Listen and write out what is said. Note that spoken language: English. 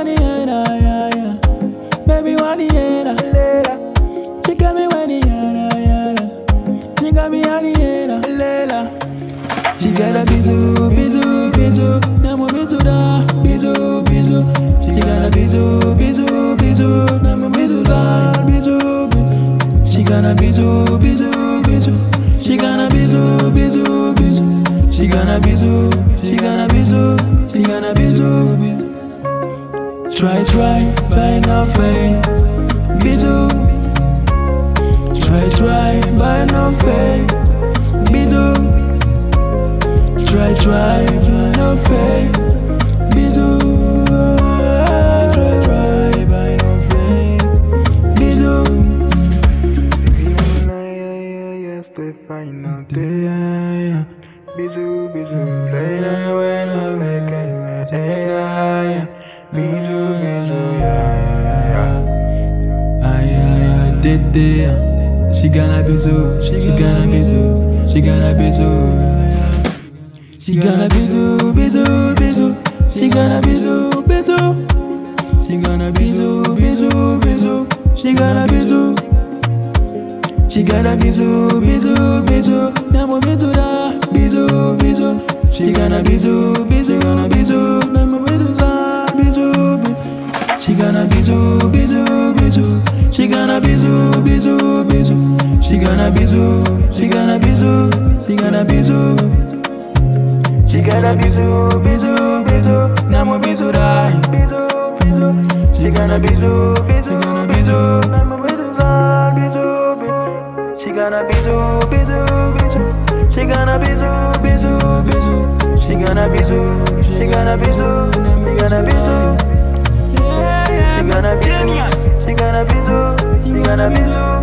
when he later, yeah, yeah. Baby, when he later. She got me when he later. She got me when he later. She got a bizu, bizu, bizu. Namo bizu da, bizu, bizu. She got a bizu, bizu, bizu. Namo bizu da, bizu, bizu. She got a bizu, bizu, bizu. She got a bizu, bizu, bizu. She got a bizu, she got a bizu, she got a bizu, bizu. Try, buy no fame, bizu. Try, buy no fame, bizu. Try, buy no fame, bizu. Try, buy no fame, bizu. Final day, bizu, bizu, later when I wake up, bizu, bizu, yeah, did she gonna bizu, she gonna bizu, she gonna bizu, she gonna bizu, bizu, bizu, she gonna bizu, bizu, she gonna bizu, bizu, bizu, she gonna bizu. She got a bizu, bizu, bizu. Namo bizu da, bizu, bizu. She got a bizu, bizu, gonna bizu. Namo bizu da, bizu, bizu. She got a bizu, bizu, bizu. She got a bizu, bizu, bizu. She got a bizu, she got a bizu, she got a bizu. She got a bizu, bizu, bizu. Namo bizu da, bizu, bizu. She got a bizu, bizu, gonna bizu. Namo bizu da, bizu. She gonna bizu, bizu, bizu. She gonna bizu, bizu, bizu. She gonna bizu, she gonna bizu, she gonna bizu. Yeah, yeah. She gonna bizu, she gonna bizu, she gonna bizu.